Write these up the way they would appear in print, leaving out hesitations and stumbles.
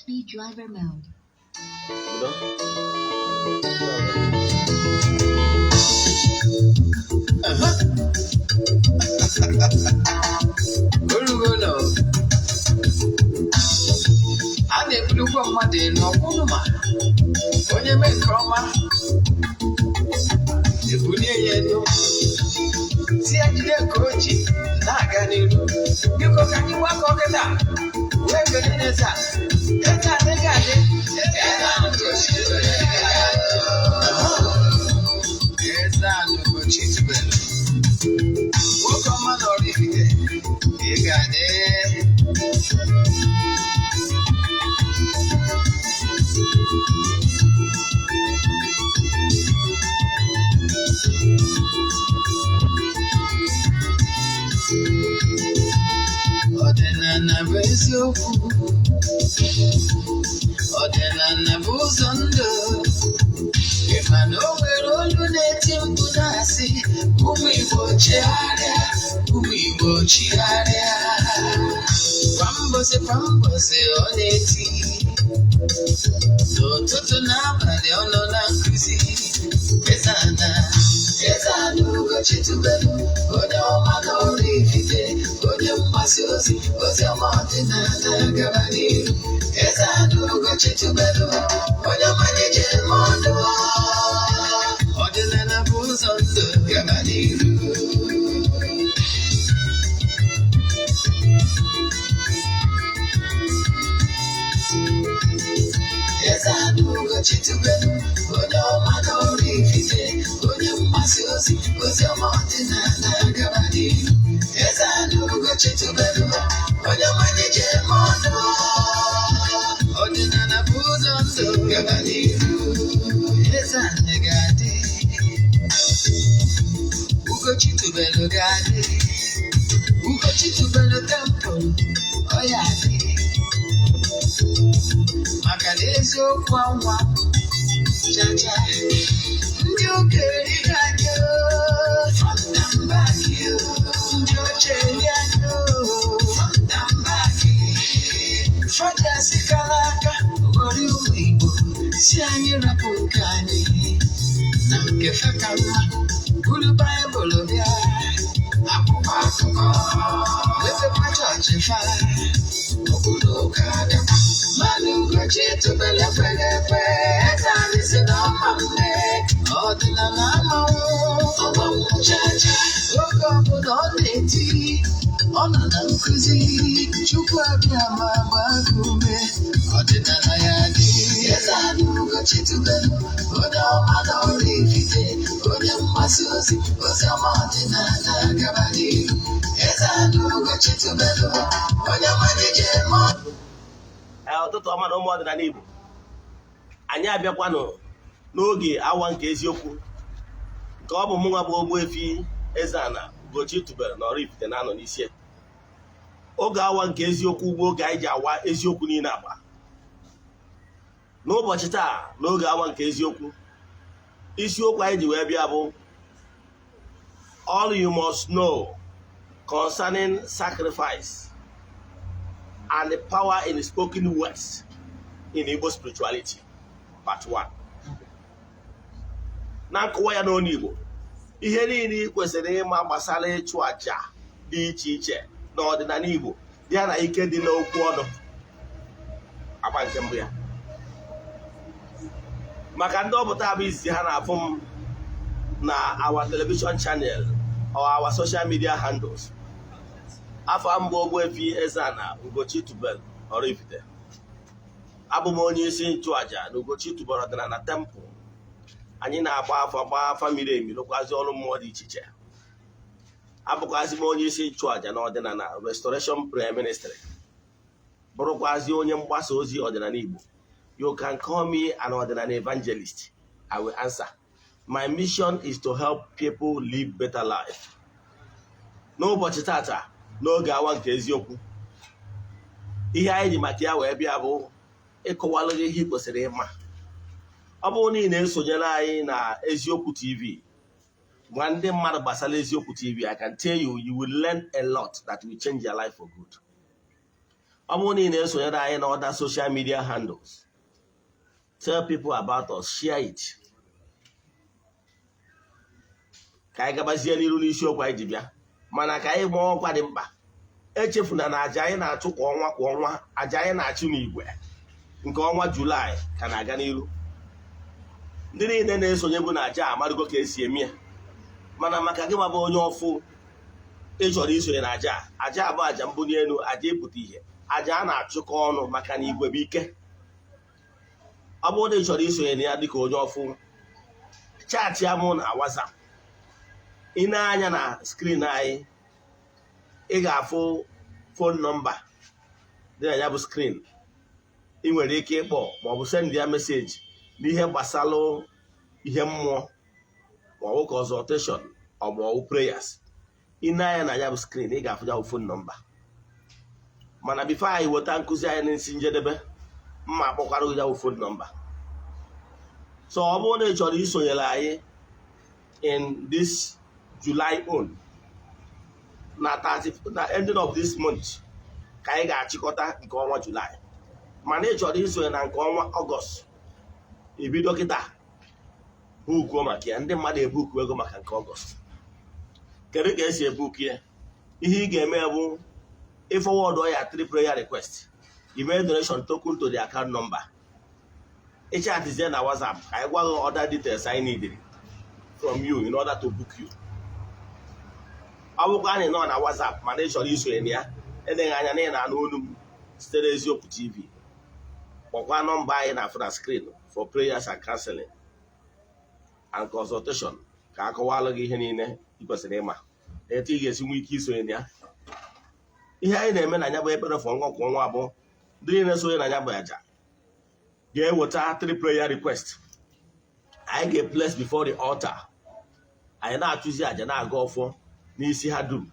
speed driver mode. A na-ebulukwa mmadụ n'ọkwụnụma onye mee nke ọma ebulie ya elu si ya jide ka o ji na-aga n'iru biko ka anyị gbakọ kịta wee gere n'eze eze adịghị adị eze anụ Ugochi tubelu nwoke ọma na oraifite ị ga-adị ọdịnala bụ eziokwu ọdịnala bụ ụzọ ndụ ị ma na o nwere olu na-eti mkpu na-asị ụmụ Igbo chigharịa ụmụ Igbo chigharịa kwa mbọsị ọ na-eti n'ụtụtụ na abalị ọ nọ na nkụzi Eze-Ana Ugochi tubelu onye ọma na oraifite onye mgbasa ozi ọma ọdịnala gaba n'ihu Eze-Ana Ugochi tubelu onye ọmanye jem ọnụ ọdịnala bụ ụzọ ndụ gaba n'ihu Eze-Ana Ugochi tubelu onye ọma na oraifite onye mgbasa ozi ọma ọdịnala gaba n'ihu Eze-Ana Ugochi tubelu onye ọmanye jem ọnụ ọdịnala bụ ụzọ ndụ gaba n'ihu Eze-Ana ga-adị Ugochi tubelu ga-adị Ugochi tubelu tempụl ọ ya adị maka na eziokwu anwa chacha ndị okenye ga-adị fọnta mba gị ndị ochie ga-adị fọnta mba gị fọdụ sikara aka ghọrọ ụmụ Igbo si anyị rapụ nke anyị na nke feka mma buru Baịbụl bịa akwụkwọ akụkọ wepekwa chọọchị fa obodo ụka adịkwa mana Ugochi tubelu ekweghị ekwe Eze-Ana si na ọma mme ọdịnala amanwụ ọgbanwụ chacha oge ọbụla ọ na-eti ọ nọ na nkụzi Chukwu abịa ma gbaa gị ume ọdịnala ya dị Eze-Ana Ugochi tubelu onye ọma na oraifite onye mgbasa ozi ọma ọdịnala gaba n'ihu Eze-Ana Ugochi tubelu onye ọmanye jem ọnụ ụtụtụ ọma na ụmụ ọdịnala Igbo anyị abịakwanụ n'oge awa nke eziokwu nke ọ bụ mụnwa bụ Ogbuefi Eze-Ana Ugochi tubelu na oraifite na-anọ n'isi oge awa nke eziokwu ugbo oge anyị ji awa eziokwu niile agba n'ụbọchị taa n'oge awa nke eziokwu isiokwu anyị ji wee bịa bụ all you must know concerning sacrifice and the power in the spoken words in Igbo spirituality part 1. Na nkọwa ya n'onu Igbo ihe niile kwesịrị ịma gbasara ịchụ àjà dị iche iche n'ọdịnala Igbo ya na ike dị n'okwu ọnụ agba nke mbụ ya maka ndị ọbụta bụ izizi ha na-afụ m na our television channel or our social media handles afọ mbụ Ogbuefi Eze-Ana Ugochi tubelu oraifite abụ m onye isi nchụàjà na Ugochi tubelu ọdịnala tempụl anyị na-agba afa miri emi rụkwazi ọrụ mmụọ dị iche iche abụkwazi m onye isi nchụàjà na ọdịnala restoration prayer ministry bụrụkwazi onye mgbasa ozi ọdịnala Igbo. You can call me an ọdịnala evangelist. I will answer. My mission is to help people live better life. N'ụbọchị tata n'oge awa nke eziokwu ihe anyị ji maka ya wee bịa bụ ịkọwalụ gị ihe kwesịrị ịma. Ọ bụrụ na ị na-esonyere anyị na Eziokwu TV gwa ndị mmadụ gbasara Eziokwu TV, I can tell you, you will learn a lot that will change your life for good. ọ bụrụ na ị na-esonyere anyị na other social media handles, tell people about us, share it. Ka anyị gabazie n'iru n'isiokwu anyị ji bịa, mana ka anyị gbaa ọkwa dị mkpa. Echefuna na aja anyị na-achụ kwa ọnwa aja anyị na-achụ n'igwe nke ọnwa Julaị ka na-aga n'iru. Ndị niile na-esonye bụ na aja amarụgo ka esi eme ya, mana maka gị ma bụ onye ọfụ ị chọrọ isonye na aja abụ aja mbuli elu, aja ịpụta ihe, aja a na-achụkọ ọnụ maka na igwe bụ ike. Ọ bụrụ na ị chọrọ isonye na ya dịka onye ọfụ, chaatị ya mụ na WhatsApp. Ị na-anya na skrin anyị, ị ga-afụ fon nọmba dị na ya bụ skrin. Ị nwere ike ịkpọ maọbụ send ya meseji n'ihe gbasalụ ihe mmụọ maọbụ consultation maọbụ prayers. Ị na-anya na ya bụ skrin, ị ga-afụ ya bụ fon nọmba. Mana bifo anyị weta nkụzi anyị n'isi njedebe, mma akpọkwara ya bụ fon nọmba. So ọ bụrụ na ị chọrọ isonyere anyị in this July on, na ending of this month ka anyị ga-achịkọta nke ọnwa July, mana ị chọrọ isonye na nke ọnwa Ọgọst, ebido kịta bukuo maka ya. Ndị mmadụ ebuku ego maka nke Ọgọst. Kedu ka esi ebuku ya? Ihe ị ga-eme bụ ịfọwọdụ ya 3 prayer request, email donation token to the account number. Ịchatizie na WhatsApp ka anyị gwa gị other details anyị needed from you in order to book you. Ọ bụkwa anyị nọ na WhatsApp mana ị chọrọ isonye na ya, edeghị anya na ị na-anụ olu m site n'Eziokwu TV, kpọkwa nọmba anyị na-afụ na screen for prayers and counseling and consultation ka akọwalụ gị ihe niile ị kwesịrị ịma etu ị ga-esi nwee ike isonye na ya. Ihe anyị na-eme na ya bụ ekpere fọ ngọ kwa ọnwa abụọ. Ndị niile sonye na ya bụ aja ga-eweta 3 prayer request anyị ga-place before the altar. Anyị na-achụzi aja na-aga ọfọ n'isi ha dum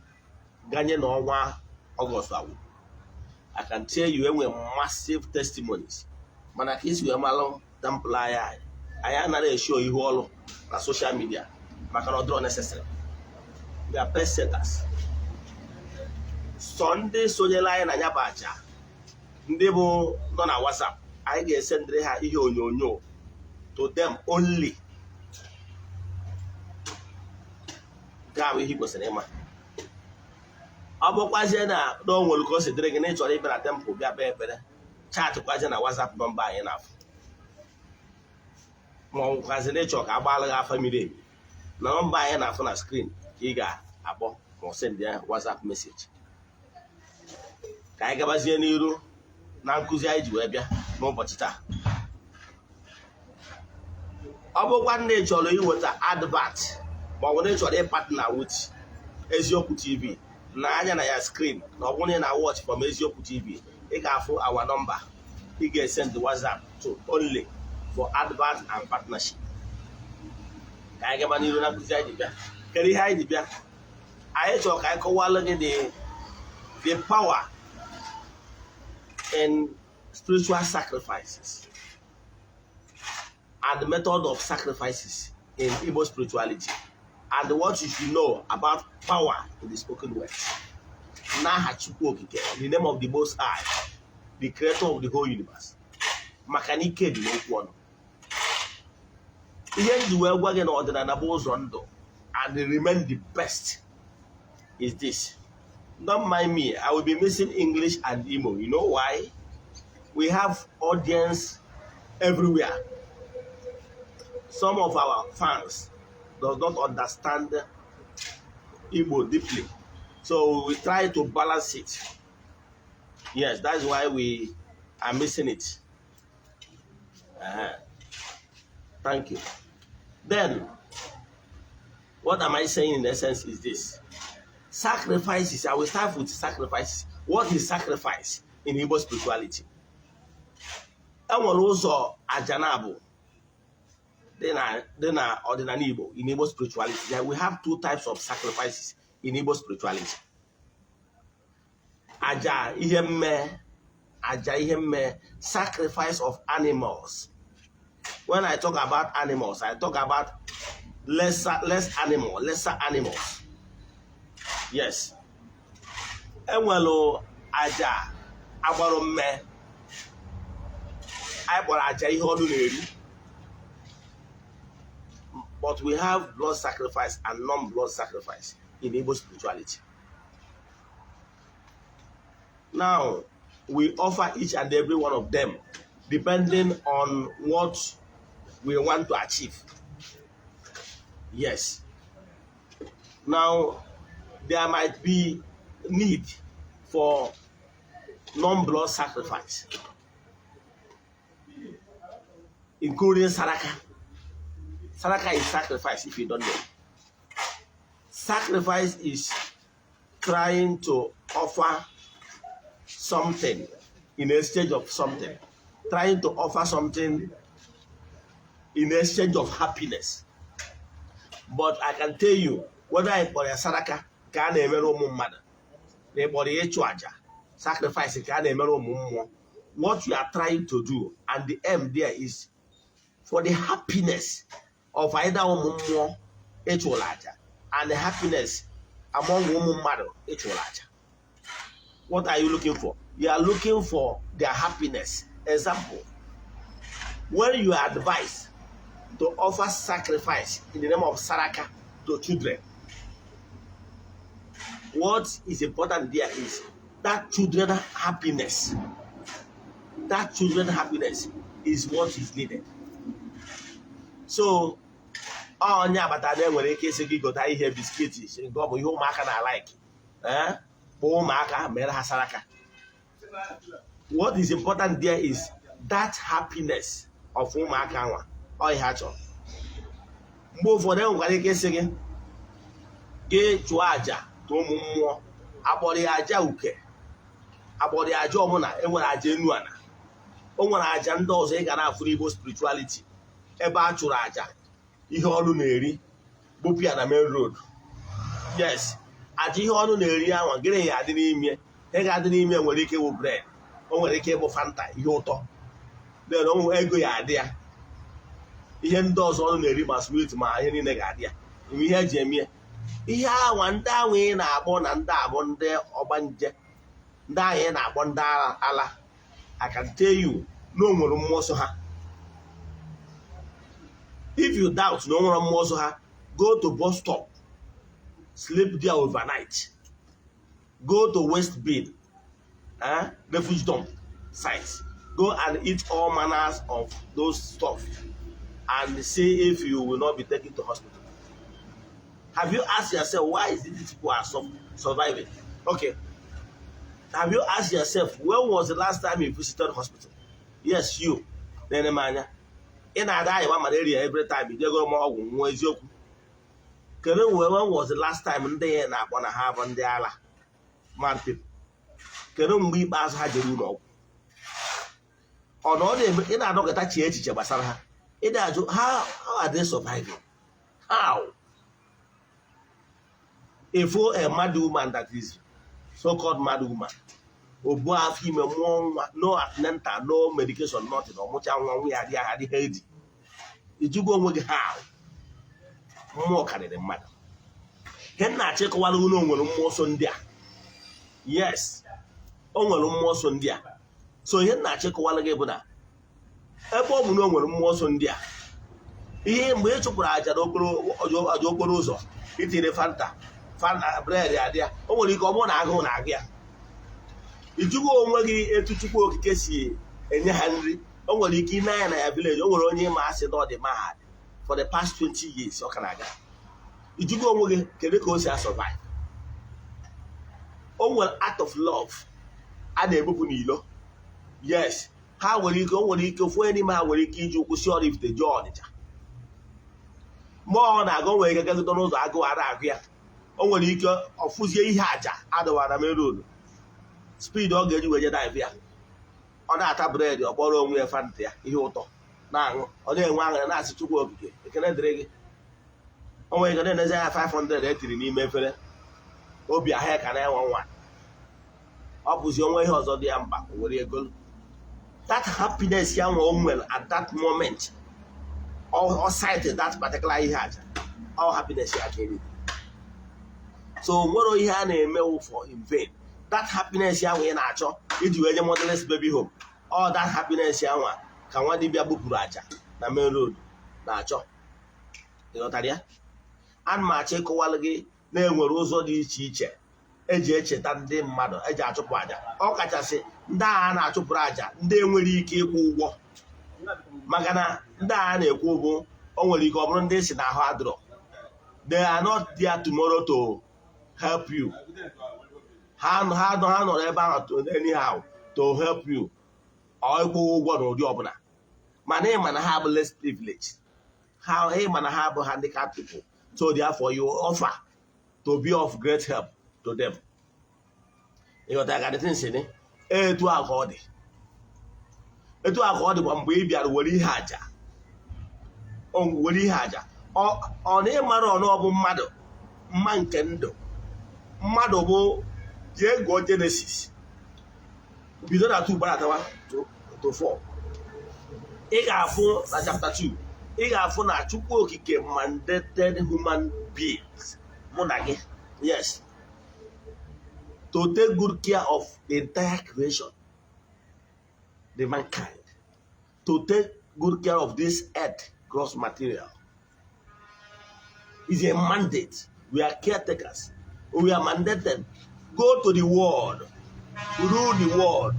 ganye n'ọnwa Ọgọst awụ. I can tell you enwe massive testimonies, mana ka isi wee malụ temple anyị anaghị esho ihu ọlụ na social media maka na ọ dịrọ necessary. We are best setters. So ndị sonyela anyị na ya bụ aja, ndị bụ nọ na WhatsApp, anyị ga-esendịrị ha ihe onyonyo to them only. Ga-abụ ihe kwesịrị ịma. Ọ bụkwazie na n'onwere ka o si dịrị gị na ị chọrọ ịbịa na temple bịa kpee ekpere, chaatịkwazie na WhatsApp nọmba anyị na-afụ. Ma ọ nwekwazi na ịchọ ka agbalụ gị afa miri emi, na nọmba anyị na-afụ na skrin ka ị ga-akpọ ma ọ send ya WhatsApp meseji. Ka anyị gabazie n'iru na nkụzi anyị ji wee bịa n'ụbọchị taa. Ọ bụkwa na ị chọrọ iweta advert ma ọ bụ na ị chọrọ ịpartner with Eziokwu TV, na anya na ya screen na ọ bụrụ na ị na-watch from Eziokwu TV, ị ga-afụ our number. Ị ga-send WhatsApp to only for advert and partnership. Ka anyị gaba n'iru na nkụzi anyị ji bịa. Kedu ihe anyị ji bịa? Anyị chọrọ ka anyị kọwalụ gị the power in spiritual sacrifices and the method of sacrifices in Igbo spirituality, and what you should know about power in the spoken word. N'aha Chukwu Okike, in the name of the Most High, the creator of the whole universe. Maka na ike dị n'okwu ọnụ. Ihe ndị wee gwa gị na ọdịnala bụ ụzọ ndụ and remain the best is this. Don't mind me, I will be missing English and Igbo. You know why? We have audience everywhere. Some of our fans does not understand Igbo deeply. So we try to balance it. Yes, that's why we are missing it. Thank you. Then, what am I saying in essence is this. Sacrifices, I will start with sacrifices. What is sacrifice in Igbo spirituality? Enwere ụzọ aja na-abụ dị na ọdịnala Igbo in Igbo spirituality. We have 2 types of sacrifices in Igbo spirituality. Aja ihe mme, sacrifice of animals. When I talk about animals, I talk about lesser animals. Yes. Enwelu aja agbaro mme ai kpọrọ aja ihe ọnụ na-eri. But we have blood sacrifice and non-blood sacrifice in Igbo spirituality. Now, we offer each and every one of them depending on what we want to achieve. Yes. Now, there might be need for non-blood sacrifice, including Saraka. Saraka is sacrifice, if you don't know. Sacrifice is trying to offer something in exchange of something. Trying to offer something in exchange of happiness. But I can tell you, whether I put a Saraka, can a mero mumada, they body a chuaja, sacrifice, can a mero mummo. What you are trying to do, and the aim there is for the happiness of either mummo, echolaja, and the happiness among woman mother, echolaja. What are you looking for? You are looking for their happiness. Example, when you are advised to offer sacrifice in the name of Saraka to children, what is important there is that children's happiness. That children's happiness is what is needed. So, onye abata na enwere ike isi gị gota ihe biskiti nke ọ bụ ihe ụmụaka na like bụ ụmụaka mere ha Saraka. What is important there is that happiness of ụmụaka nwa ọ ihe ha chọrọ. Mgbe ụfọdụ enwekwara ike isi gị chụọ aja to ụmụ mmụọ, akpọrọ ya aja uke, akpọrọ ya aja ọmụna, enwere aja enu ana, o nwere aja ndị ọzọ ị ga na-afụ Igbo spirituality ebe a chụrụ aja ihe ọnụ na-eri bụpụ ya na main road. Yes, aja ihe ọnụ na-eri anwa gịnị ya adị n'ime, ihe ga-adị n'ime nwere ike bụ bread, o nwere ike bụ Fanta, ihe ụtọ, then ego ya adị ya, ihe ndị ọzọ ọnụ na-eri ma sweet ma ihe niile ga-adị ya, ime ihe eji eme ihe anwa. Ndị anwa ị na-akpọ na ndị abụ ndị ọgbanje, ndị ahụ ị na-akpọ ndị ala, I can tell you na o nwere mmụọ nsọ ha. If you doubt na o nwere mmụọ nsọ ha, go to bus stop, sleep there overnight, go to waste bin, refuge dump sites, go and eat all manners of those stuff and see if you will not be taken to hospital. Have you asked yourself, why is it these people are surviving? Okay. Have you asked yourself, when was the last time you visited the hospital? Yes, you. Then in a die one malaria every time you go more when was the last time they na gonna have on the ala mad people? Can we pass had you know? Or no, in a dog attach basara. How are they surviving? How? If a mad woman that is so-called mad woman, Ogbuefi no antenatal, no medication, nothing, or much we had head. Did you go with how? More can than mad. Can I check one who know more Sunday? Yes, only more Sunday. So here not check one again. A bomb no more Sunday. Here, where to put a jokoroso, it is a Fanta. Bread idea. Only come on, I go again. If you go over to Chukwu Kesi and Henry, only Kina and a village, only mass or the mad for the past 20 years. Or Canada. If you go over Kerikosia survive. Oh, well, act of love. And a Bupunilo. Yes. How will you go when you go for any man will you give you sure if the Georgia? More on I go where you get to those I go out here. O nwere ike ọfụzie ihe aja adọwara m road speed ọ ga-eji wee dive ya, ọ na-ata bread ọ kpọrọ onwe ya Fanta ya ihe ụtọ na-aṅụ, ọ na-enwe aṅụrị na-asị Chukwu okike ekene dịrị gị. O nwere ike na-enezi ya 500 etiri n'ime efere, obi ahịa ka na-enwe nwa, ọ bụzi onwe ihe ọzọ dị ya mkpa o were ego. That happiness ya nwe o nwere at that moment or sighted that particular ihe aja, all happiness ya ga-eri. So what you have a mail for in vain. that happiness ya nwe na-achọ iji wee nye motherless baby home. All that happiness ya nwa ka nwa dibịa bupụrụ aja na main road na-achọ. Ịghọtara ya? Ana m achọ ịkọwalụ gị na-enwere ụzọ dị iche iche eji echeta ndị mmadụ eji achụpụ aja. Ọ kachasị ndị agha na-achụpụrụ aja ndị enwere ike ịkwụ ụgwọ, maka na ndị agha na-ekwu ụgwọ o nwere ike ọ bụrụ ndị si na ahụ adịrọ. They are not there tomorrow to help you. Ha nọrọ ebe ahụ anyhow to help you or ịkwụ ụgwọ n'ụdị ọbụla. Mana ịma na ha bụ less privileged. Ịma na ha bụ handicapped people. So therefore you offer to be of great help to them. Ịghọtara ka dịtị nsị dị? Etu a ka ọ dị. Etu a ka ọ dị bụ mgbe ị bịara were ihe aja. Were ihe aja. Ọ na ịmara ọnụ ọ bụ mmadụ mma nke ndụ. Mmadụ bụ jee gụọ Genesis bido na 2 baratawa to 4. Ị ga-afụ na chapter 2. Ị ga-afụ na Chukwu Okike mandated human beings mụ na gị, yes, to take good care of the entire creation, the mankind, to take good care of this earth gross material. It's a mandate. We are caretakers. We are mandated. Go to the world, rule the world,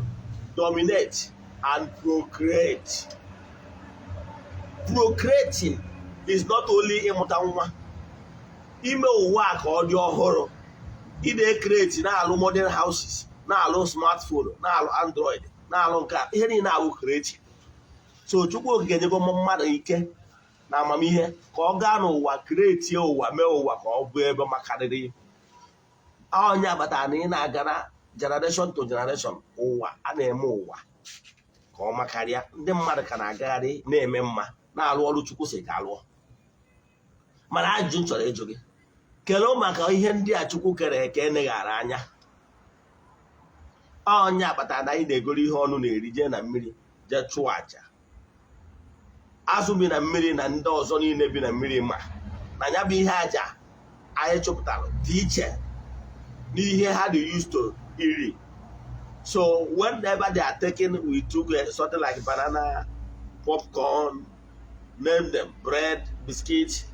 dominate, and procreate. Procreating is not only ịmụta nwa. Ime ụwa ka ọ dị ọhụrụ. Ị na-create na-alụ modern houses, na-alụ smartphone, na-alụ Android, na-alụ nke ihe niile na-alụ creating. So Chukwu Okike nyego mmadụ ike na amamihe ka ọ gaa n'ụwa create ụwa, mee ụwa ka ọ bụ ebe makarịrị. Onye agbata na ị na-aga na generation to generation, ụwa a na-eme ụwa ka ọ makarịa. Ndị mmadụ ka na-agagharị na-eme mma, na-alụ ọrụ Chukwu si ga alụọ. Mana ajụjụ m chọrọ ịjụ gị, kelee maka ihe ndị a Chukwu kere eke eneghara anya. Onye agbata na anyị na-egoro ihe ọnụ na-eri jee na mmiri jee chụọ aja. Azụ bi na mmiri na ndị ọzọ niile bi na mmiri ma na ya bụ ihe aja anyị chụpụtara dị iche n'ihe ha dị used to iri. So whenever they are taken, we took something like banana, popcorn, name them, bread, biscuits.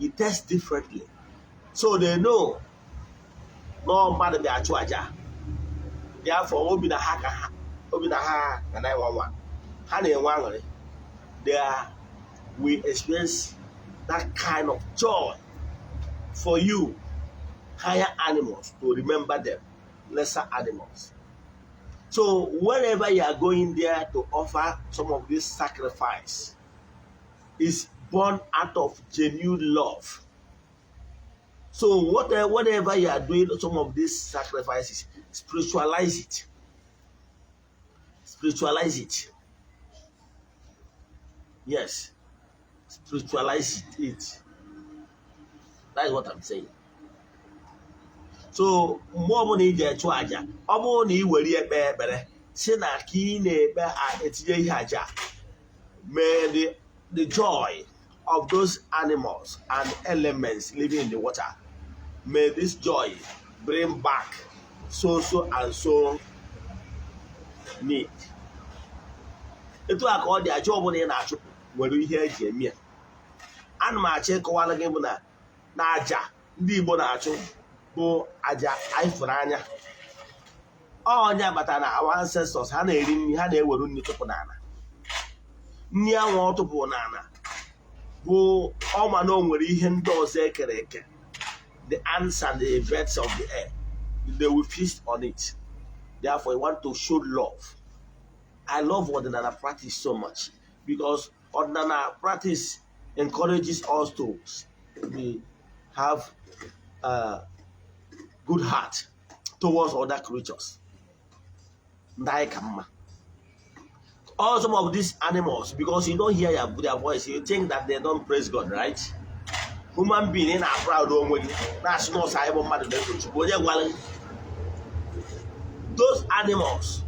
It tastes differently. So they know no matter the actual aja. Therefore, obi na ha na 911. Ha na-enwe there we experience that kind of joy for you, higher animals, to remember them, lesser animals. So wherever you are going there to offer some of this sacrifice, is born out of genuine love. So whatever you are doing, some of these sacrifices, spiritualize it. Spiritualize it. Yes. Spiritualize it. That is what I'm saying. So, more than you to aja, oboni weri ekpere, si na ka ị na-ekpe etinye ihe aja. May the joy of those animals and elements living in the water, may this joy bring back so and so need. Etu a ka ọ dị aja ọbụla ị na-achụpụ nwere ihe eji eme ya. Ana m achọ ịkọwara gị bụ na aja ndị Igbo na-achụ bụ aja anyị fụrụ anya. Onye agbata na our ancestors ha na-eri nri, ha na-ewere nri tụpụ n'ala. Nri ahụ ọ tụpụ n'ala bụ ọma na o nwere ihe ndị ọzọ ekere eke. The ants and the birds of the air, they will feast on it. Therefore, you want to show love. I love ordinary practice so much because ordinary practice encourages us to have a good heart towards other creatures. All some of these animals, because you don't hear their voice, you think that they don't praise God, right? Human being are proud of those animals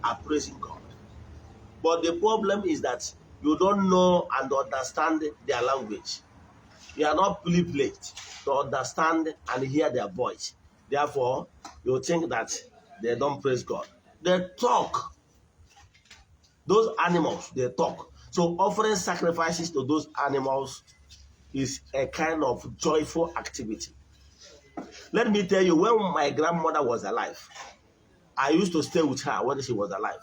are praising God. But the problem is that you don't know and understand their language. You are not privileged to understand and hear their voice. Therefore, you think that they don't praise God. They talk. Those animals, they talk. So offering sacrifices to those animals is a kind of joyful activity. Let me tell you, when my grandmother was alive, I used to stay with her when she was alive.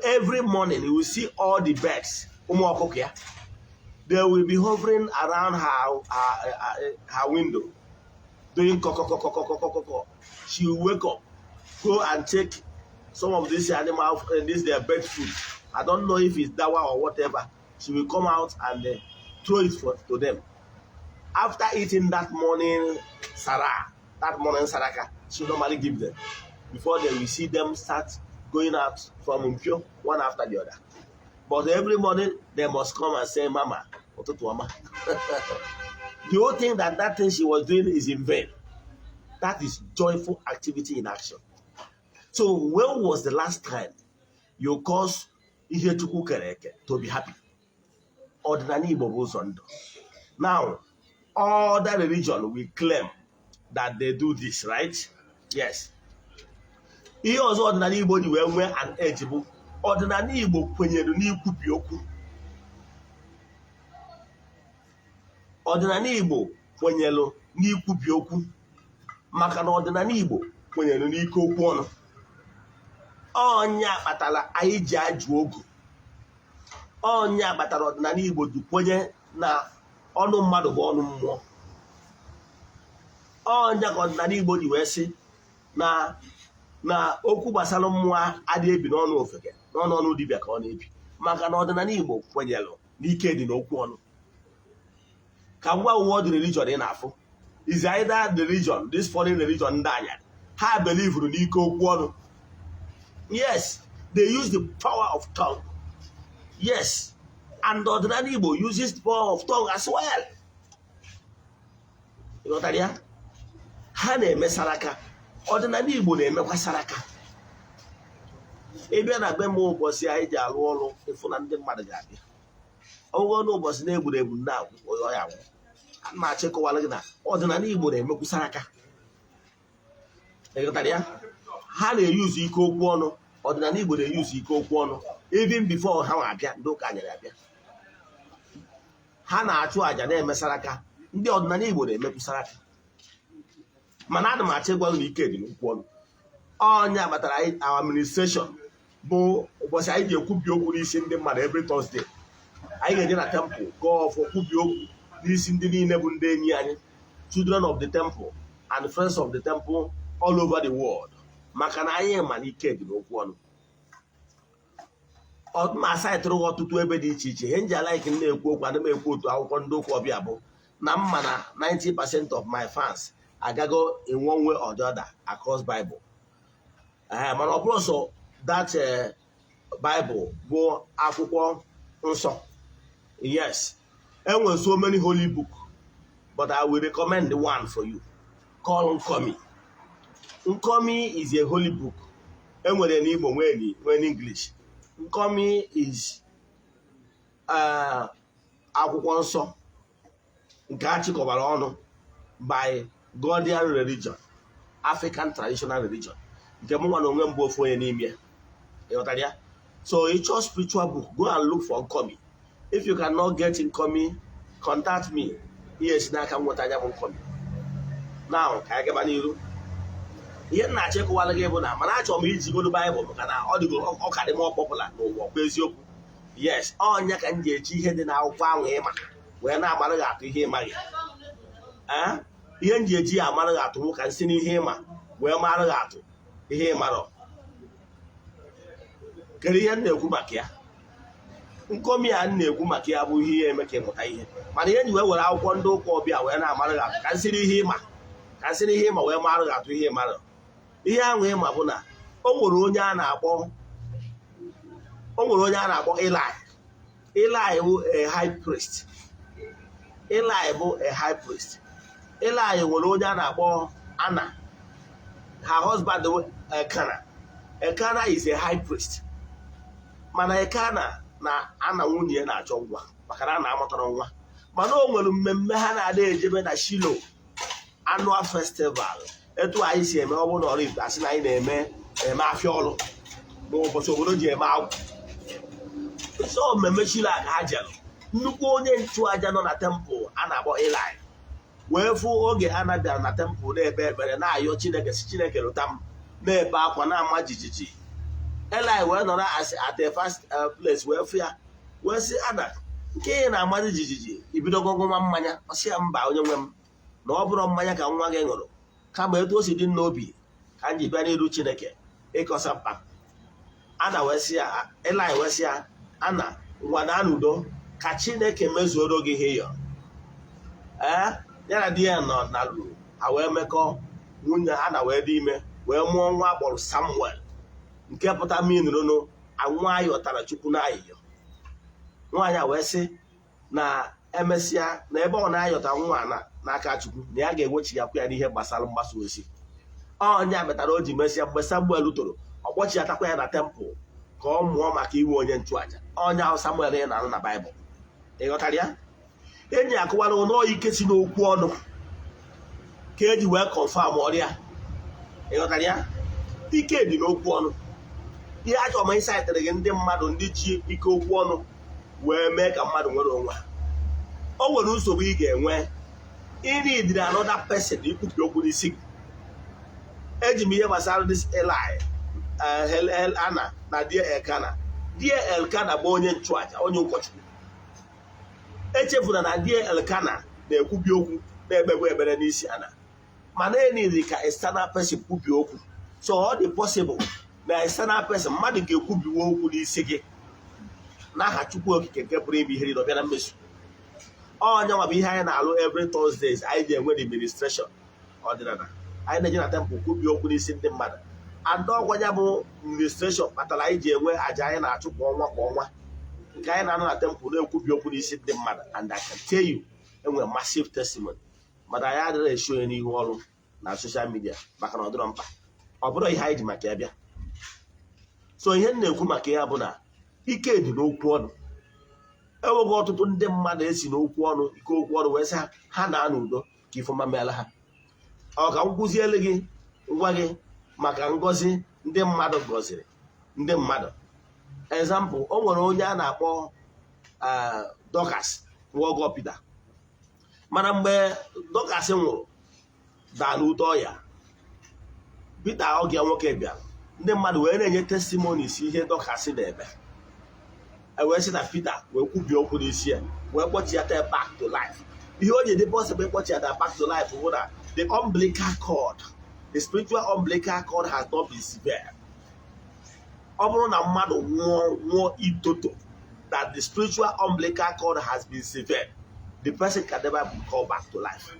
Every morning, you will see all the birds. They will be hovering around her window, doing co. She will wake up, go and take some of these animals, this their bird food. I don't know if it's dawa or whatever. She will come out and throw it to them. After eating that morning saraka, she normally give them. Before they will see them start going out from Umpio, one after the other. But every morning, they must come and say, Mama, Mama. The whole thing that thing she was doing is in vain. That is joyful activity in action. So when was the last time you caused ihe Chukwu kere eke to be happy? Ordinary Igbo. Now, other religion will claim that they do this, right? Yes. Ihe ọzọ ordinary Igbo ji wee nwee an edge bụ ordinary Igbo kwenyere n'ikwubi okwu. Ordinary Igbo kwenyere n'ikwubi okwu maka na ordinary Igbo kwenyere n'ike okwu ọnụ. Ọnya kpatara anyị ji ajụ ogu. Ọnya kpatara ordinary Igbo ji kwenye na ọnụ mmadụ bụ ọnụ mmụọ. Ọnya ka ordinary Igbo ji wee sị na okwu gbasara mmụọ adịghị ebi n'ọnụ ofeke, n'ọnụ dibịa ka ọ na-ebi. Maka na ọdịnala Igbo kwenyere n'ike dị n'okwu ọnụ. Ka ngwa world religion ị na-afụ is either the religion, this foreign religion ndị anya, ha believe n'ike okwu ọnụ. Yes, they use the power of tongue. Yes, and the ordinary Igbo uses the power of tongue as well. You know that, yeah? Ha na-eme saraka. Ordinary Igbo na-emekwa saraka. Ebe na be m ụbọchị anyị ji arụ ọrụ ịfụ na ndị mmadụ ga-abịa. Ọgwụgwọ n'ụbọchị na-egburu egbu na-agwụ ya agwụ. A na-achịkọwara gị na ọdịnala Igbo na-emekwu saraka. Ịghọtara ya? Ha na-eyuzu ike okwu ọnụ. Ọdịnala Igbo na-eyuzu ike okwu ọnụ. Even before ha na-abịa, ndị ụka nyere abịa. Ha na-achụ àjà na-eme saraka. Ndị ọdịnala Igbo na-emekwu saraka. Mana ana m achọ ịgwa unu ike dị n'okwu ọnụ. Ọnya kpatara our administration bụ ụbọchị anyị ji ekwubi okwu n'isi ndị mmadụ every Thursday. Anyị ga-eje na temple gọọ ọfọ kwubi okwu n'isi ndị niile bụ ndị enyi anyị, children of the temple and friends of the temple all over the world. Maka na anyị ma na ike dị n'okwu ọnụ. Ma asaịtụrụ ọtụtụ ebe dị iche iche. Ihe nji alaiki m na-ekwu okwu adị m ekwu otu akwụkwọ ndị okwu ọbịa bụ na mma na 90% of my fans agago in one way or the other across Bible. Mana ọ bụrụ so that Bible bụ akwụkwọ nsọ. Yes, enwere so many holy book, but I will recommend the one for you called Nkomi. Nkomi is a holy book. Enwere n'Igbo nwee n'English. Nkomi is akwụkwọ nsọ nke achịkọbara ọnụ by Ghanaian religion, African traditional religion. Nke mụ nwa na onwe mbụ ofu onye n'ime ya. So it's your spiritual book. Go and look for Nkomi. If you cannot get Nkomi, contact me. Yes, na aka nweta anya bụ Nkomi. Now, ka anyị gaba n'iru. Ihe nna achịkọwala gị bụ na mana achọrọ m iji godo Bible maka na ọ dịgo ọka dị more popular n'ụwa kwa eziokwu. Yes, ọnya ka m ji eji ihe dị n'akwụkwọ ahụ ịma wee na-amara gị atụ ihe ịmaghị. Ihe m ji eji ya amara gị atụ ka nsi n'ihe ịma wee mara gị atụ ihe ịmarọ. Kedu ihe m na-ekwu maka ya? Nkomi a m na-ekwu maka ya bụ ihe eme ka ịmụta ihe. Mana ihe ji wee were akwụkwọ ndị ụka ọbịa wee na-amara gị atụ ka nsi n'ihe ịma wee mara gị atụ ihe ịmarọ. Ihe ahụ ịma bụ na o nwere onye a na-akpọ Eli. Eli bụ a high priest. Eli bụ a high priest. Eli nwere onye a na-akpọ Anna. Her husband Elkanah. Elkanah is a high priest. Mana Elkanah na Anna nwunye na-achọ nwa maka na na-amụtara nwa. Mana o nwere mmemme ha na-ada ejebe na Shiloh annual festival etu anyị si eme ọ bụrụ na oraifite asị na anyị na-eme afịa ọrụ n'ụbọchị obodo ji eme agwụ. So mmemme Shilo ka ha jere, nnukwu onye nchụaja nọ na tempụl a na-akpọ Eli wee fụ oge Ana bịara na tempụl na-ekpe ekpere na-ayọ Chineke si Chineke lụta m, na-ebe akwa na-ama jijiji. Eli wee nọrọ at a fast place wee fụ ya wee sị, Ana, nke ị na-amadị jijiji ibido gụgụma mmanya? Ọ sị ya, mba onye nwe m, na ọ bụrụ mmanya ka nwa gị ṅụrụ, kama etu o si dị n'obi ka m ji bịa n'iru Chineke ịkọsa mkpa. Ana wee sị ya, Eli wee sị ya, Ana, ngwa na n'udo ka Chineke mezuoro gị ihe yọrọ. Ya na di ya nọ na luru, ha wee mekọ, nwunye Ana wee dị ime wee mụọ nwa akpọrọ Samuel, nke pụta minụrụnụ nwa ayọtara Chukwu n'ayịyọ. Nwaanyị a wee sị na emesịa na ebe ọ na-ayọta nwa n'aka Chukwu na ya ga-ewechighakwa ya n'ihe gbasara mgbasa ozi. Ọnya metara o ji mesịa mgbe Samuel toro, ọ kpọchiatakwa ya na tempụl ka ọ mụọ maka iwe onye nchụaja. Ọnya ahụ Samuel ị na-anụ na Baịbụl. Ịghọtara ya? Enyi akụwara ụlọ ike si n'okwu ọnụ ka eji wee kọnfam ọrịa. Ịghọtara ya? Ike dị n'okwu ọnụ. Ihe achọrọ ma ịsaịtịrị gị ndị mmadụ ndị ji ike okwu ọnụ wee mee ka mmadụ nwere onwe. O nwere nsogbu ị ga-enwe ịnidiri another person ikwupi okwu n'isi gị. Eji m ihe gbasara dis Eli Ana na die Elkana. Die Elkana bụ onye nchụaja, onye ụkọchukwu. Echefuna na die Elkana na-ekwubi okwu na-ekpekwa ekpere n'isi Ana, mana enidiri ka external person kwubi okwu. So ọ dị possible na external person mmadụ ga-ekwubiwe okwu n'isi gị n'aha Chukwu okike nke pụrụ ime ihe niile ọbịa na mmezu. Ọnya nwa bụ ihe anyị na-alụ every Thursdays. Anyị ji enwe administration ọdịnala, anyị na-eje na tempụl kwubi okwu n'isi ndị mmadụ. Ada ọgwa ya bụ administration kpatara anyị ji enwe àjà anyị na-achụ kwa ọnwa nke anyị na-anọ na tempụl na-ekwubi okwu n'isi ndị mmadụ. And I can tell you, enwere massive testimony, mana anyị adịghị eshi onye n'ihu ọrụ na social media maka na ọ dịrọ mkpa. Ọ bụrụ ihe anyị ji maka ya bịa. So ihe m na-ekwu maka ya bụ na ike dị n'okwu ọnụ. Enweghị ọtụtụ ndị mmadụ esi n'okwu ọnụ, ike okwu ọnụ wee sị ha na-anọ udo ka ifeọma meela ha. Ọ ka m kwụziele gị ngwa gị maka ngọzi ndị mmadụ gọziri ndị mmadụ. Example, o nwere onye a na-akpọ Dorcas nwa Pita, mana mgbe Dorcas nwụrụ daa n'ute ọya, Pita oge nwoke bịara, ndị mmadụ wee na-enye testimonies ihe Dorcas na-eme. Wee sị na Pita wee kwubi okwu n'isi ya wee kpọchiata back to life. Ihe o ji dị possible ịkpọchiata back to life bụ na the umbilical cord, the spiritual umbilical cord has not been severed. Ọ bụrụ na mmadụ nwụọ itoto, that the spiritual umbilical cord has been severed, the person can never be called back to life.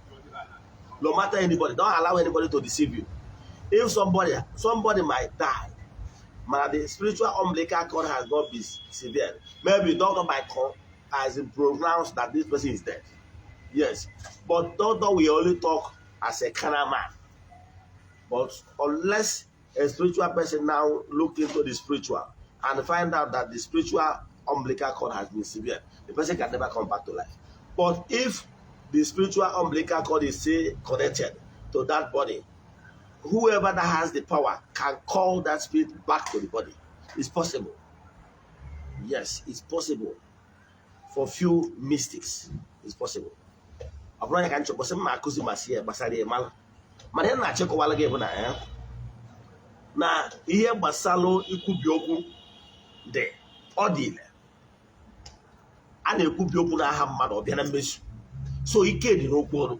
No matter anybody, don't allow anybody to deceive you. If somebody might die, but the spiritual umbilical cord has not been severed, maybe doctor might come as in pronounce that this person is dead. Yes, but doctor will only talk as a carnal man. But unless a spiritual person now look into the spiritual and find out that the spiritual umbilical cord has been severed, the person can never come back to life. But if the spiritual umbilical cord is still connected to that body, whoever that has the power can call that spirit back to the body. It's possible. Yes, it's possible. For few mystics, it's possible. Mana ihe na-achịkọwala gị bụ na ihe gbasalụ ikwubi okwu dị ọ dị ile. A na-ekwubi okwu n'aha mmadụ ọbịa na mmezu. So ike dị n'okwu ọrụ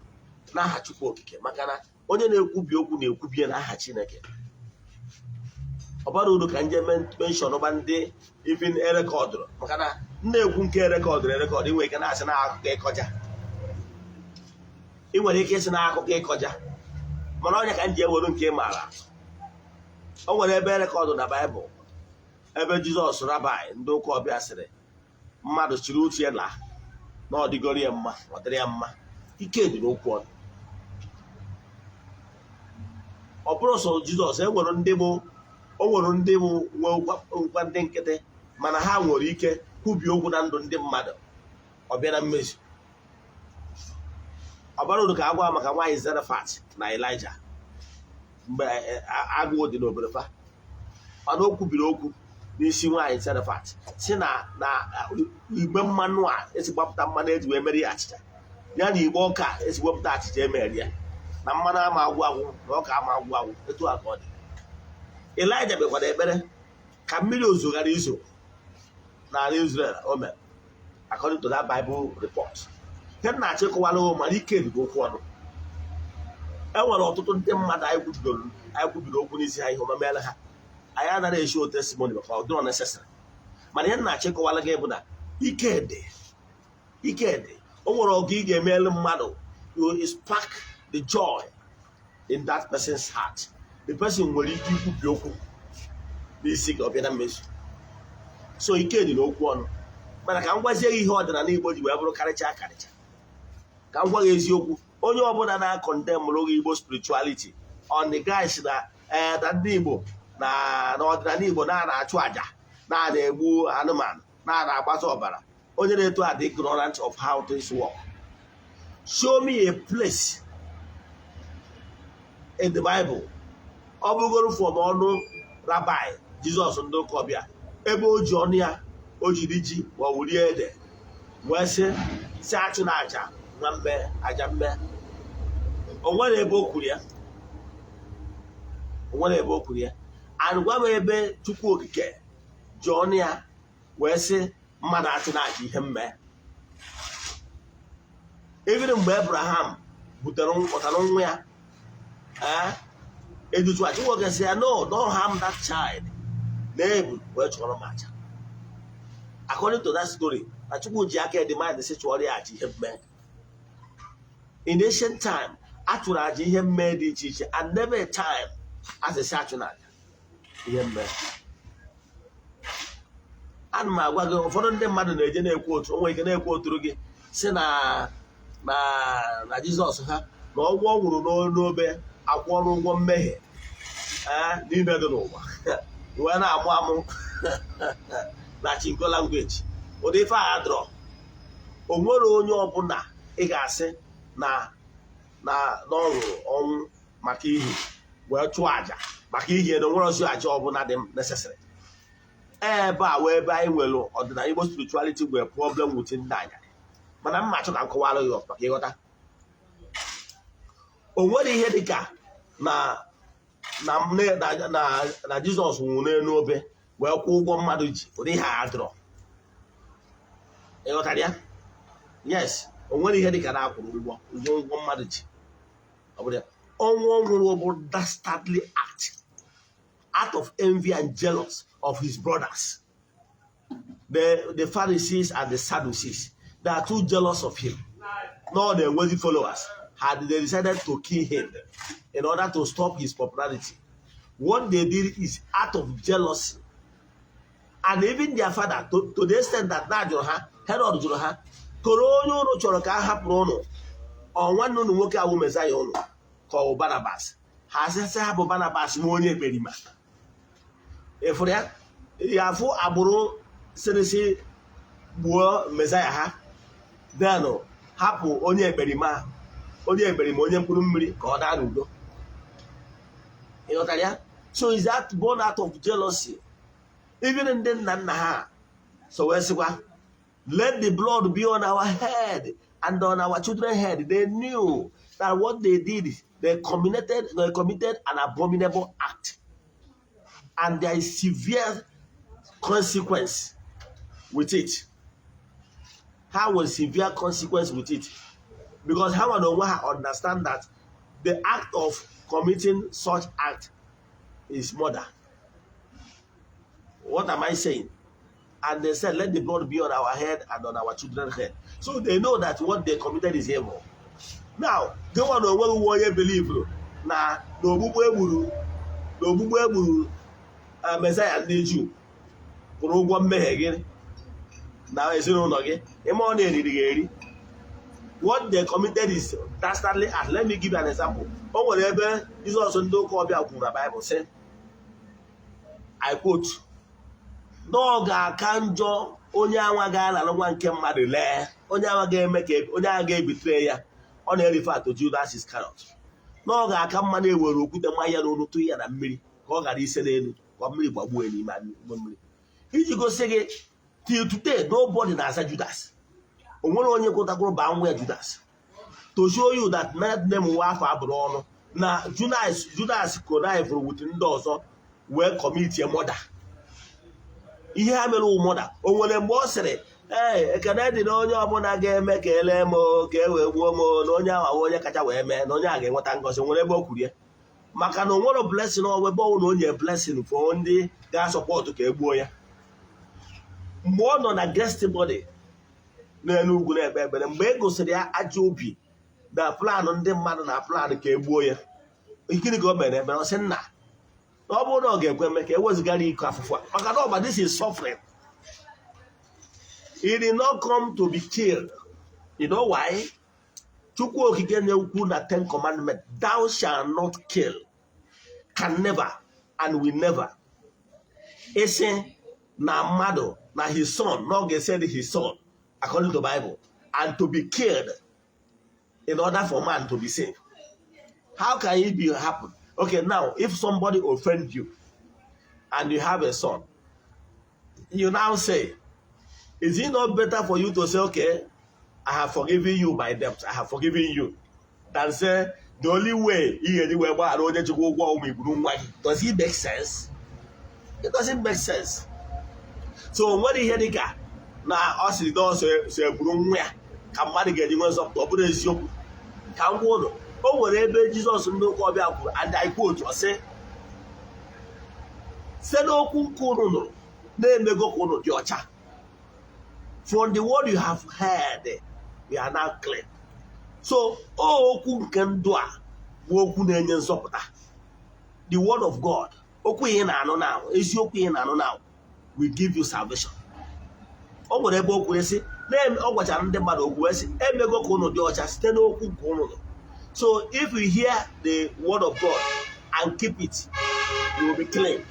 n'aha Chukwu okike, maka na onye na-ekwubi okwu na-ekwubie n'aha Chineke. Ọ bara uru ka nje menshọn ọba ndị even erekọdụrụ, maka na na-ekwu nke erekọdụrụ inwe ike na-asị na akụkọ ịkọja. Ị nwere ike isi na akụkọ ịkọja, mana onye ka nji ewere nke maara. O nwere ebe rekọdụ na Baịbụl ebe Jizọs rabai ndị ụka ọbịa sịrị mmadụ chiri uche ya na ọ dịgoro ya mma, ọ dịrị ya mma. Ike dị n'okwu ọnụ. Ọ bụrụ sọ Jizọs, o nwere ndị bụ nwe nkwa ndị nkịtị, mana ha nwere ike kwubi okwu na ndụ ndị mmadụ ọbịa na mmezu. Ọ bara uru ka agwa maka nwaanyị Zarefat na Elijah. mgbe agụụ dị n'obodo fa, mana o kwubiri okwu n'isi nwaanyị Serafat si na igbe mmanụ a esi gbapụta mmanụ eji wee mere ya achịcha, ya na igbe ọka esi wepụta achịcha emere ya, na mmanụ ama agwụ agwụ na ọka ama agwụ agwụ. Etu a ka ọ dị. Elijah mekwara ekpere ka mmiri ozuzo ghara izo n'ala Israel. O mere according to that Bible report. Ihe m na-achọ ịkọwara o mara ike dị okwu ọnụ. E nwere ọtụtụ ndị mmadụ anyị kwubiri okwu n'isi ha ihe ọma meela ha, anyị anaghị eshi o testimony maka ọ dịrọ necessary. Mana ihe m na-achọ ịkọwara gị bụ na ike dị. O nwere ọgụ ị ga-emelu mmadụ, you spark the joy in that person's heart. The person nwere ike ikwubi okwu n'isi gị ọbịa na mmezu. So ike dị n'okwu ọnụ. Mana ka m gwazie gị ihe ọdịnala Igbo ji wee bụrụ karịcha. Ka m gwa gị eziokwu, onye ọbụla na-akọndem gị Igbo spirituality on the guys na ndị Igbo na ọdịnala Igbo na-achụ àjà, na-egbu anụmanụ, na-agbasa ọbara, onye na-eto at ignorant of how things work. Show me a place in the Bible, ọ bụgoro from ọnụ Rabbi Jizọs ndị ụka ọbịa, ebe o ji ọnụ ya o jiri ji ma ọ rie ede wee si achụ na aja na mme aja mme. O nwere ebe o kwuru ya. And gwa m ebe Chukwu Okike ji ọnụ ya wee sị mmadụ achụ na aja ihe mme. Even mgbe Abraham pụtara nwa ya edutu aja, nwoke sị ya no, don't harm that child. Na-ebu wee chụọrọ m aja. According to that story, na Chukwu ji aka demand si chụọrọ ya aja ihe mme. In ancient time, a chụrụ aja ihe mme dị iche iche, and never a time as a si achụ na aja ihe mme. Ana m agwa gị, ụfọdụ ndị mmadụ na-eje na-ekwu otu, onwe ike na-ekwu oturu gị si na Jizọs ha na ọgwụ ọ nwụrụ n'obe akwụọrọ ụgwọ mmehie niile dị n'ụwa wee na-amụ na Chinko language. Ụdị ife a dọrọ, o nwere onye ọbụla ị ga-asị na ọ nwụrụ ọnwụ maka ihe wee chụọ aja maka ihe na onwere ozi aja ọbụla dị necessary. Ebe a wee ebe anyị nwere ọdịnala Igbo spirituality nwere problem with ndị anya, mana mma achọ ka m kọwara ya maka ịghọta. O nwere ihe dịka na Jizọs nwụrụ n'elu obe wee kwụ ụgwọ mmadụ ji. Ụdị ihe a dọrọ, ịghọtara ya? Yes, o nwere ihe dịka na akwụrụ ụgwọ mmadụ ji. Ọ bụrụ ya, ọnwụ ọ nwụrụ bụ dastardly act, out of envy and jealous of his brothers. The Pharisees and the Sadducees, they are too jealous of him. No, the worthy followers they decided to kill him in order to stop his popularity. What they did is out of jealousy. And even their father, to the extent that Herod jụrụ ha, koro onye unu chọrọ ka a hapụrụ unu, ọ nwanne unu nwoke awụ Mesaya unu ka ọ bụ Barnabas. Ha sịsị ha bụ Barnabas nwa onye ekperima. Ịfụrụ ya? Ya afụ agbụrụ sịrịsị gbuo Mesaya ha, denụ hapụ onye ekperima onye mkpụrụ mmiri ka ọ daa n'udo. Ịghọtara ya? So is that born out of jealousy? Even ndị nna ha so wee sịkwa, let the blood be on our head and on our children's head. They knew that what they did, they committed an abominable act, and there is severe consequence with it. How was severe consequence with it? Because how do we understand that the act of committing such act is murder? What am I saying? And they said, let the blood be on our head and on our children's head. So they know that what they committed is evil. Now, they want to know what you believe. Now, no Messiah need you. Now, what they committed is dastardly act. Let me give you an example. Or whatever is also no copy of the Bible said. I quote, no ga-aka njọ onye anwa ga-alala nwa nke mmadụ lee, onye anwa ga-eme ka onye anwa ga-ebitre ya. Ọ na-refer to Judas Iscariot. na ọ ga-aka mma na-ewere okwute mmanya n'olu tụ ya na mmiri ka ọ ghara ise n'elu ka mmiri gbagbuo n'ime mmiri iji gosi gị till today nobody na-aza Judas. O nwere onye kwụtakwuru baa nwa ya Judas to show you that name nwa afọ abụrụ ọnụ na Judas connived with ndị ọzọ wee commit a murder. Ihe ha mere murder. O nwere mgbe ọ sịrị ekene dị na onye ọbụla ga-eme ka ele m ka e wee gbuo m na onye ahụ onye kacha wee mee na onye a ga-enweta ngọzi. Nwere ebe o kwuru ya maka na o nwere blessing ebe ọ na onye blessing for ndị ga-asọpọtụ ka e gbuo ya. Mgbe ọ nọ na guest body n'elu ugwu na-ekpe ekpere, mgbe e gosiri ya ajọ obi na plan ndị mmadụ na plan ka e gbuo ya, ikiri ka o mere ekpere, ọ sị nna na ọ bụrụ na ọ ga-ekwe eme ka e wezugara iko afụfụ maka na ọba this is suffering. He did not come to be killed. You know why? Chukwu okike na-ekwu na 10 commandments, thou shall not kill, can never and will never. Ese na mmadụ na his son, no get said his son, according to the Bible, and to be killed in order for man to be saved. How can it be happen? Okay, now if somebody offend you and you have a son, you now say, is it not better for you to say, okay, I have forgiven you my debt, I have forgiven you, than say the only way does it make sense? It doesn't make sense. So when you hear the guy now us say buru nwa ya ka mmadụ ga-eji nwe nsọpụta ọ bụrụ eziokwu ka m gwa ụnụ o nwere ebe Jizọs ndị ụka ọbịa kwuru and I quote ọ sị site n'okwu nke unu nụrụ na-emego ka unu dị ọcha. From the word you have heard, we are now clean. So okwu nke ndụ a bụ okwu na-enye nzọpụta. The word of God, okwu ihe na-anụ now, eziokwu ihe na-anụ now, will give you salvation. O nwere ebe okwu esi ọ gwachara ndị mmadụ okwu esi emego ka unu dị ọcha site n'okwu nke unu nụrụ. So if you hear the word of God and keep it, you will be clean.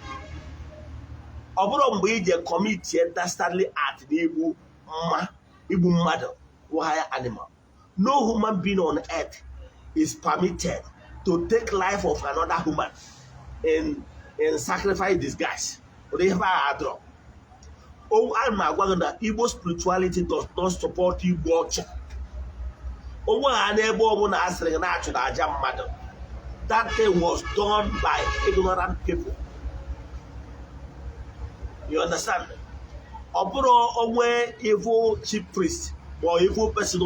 Ọ bụrụ mgbe ije commit a dastardly act n'igbu mmadụ or higher animal. No human being on earth is permitted to take life of another human in sacrifice disguise. Oh, I'm agwa that Igbo spirituality does not support Igbo culture. That thing was done by ignorant people. You understand? Evil chief priest or evil person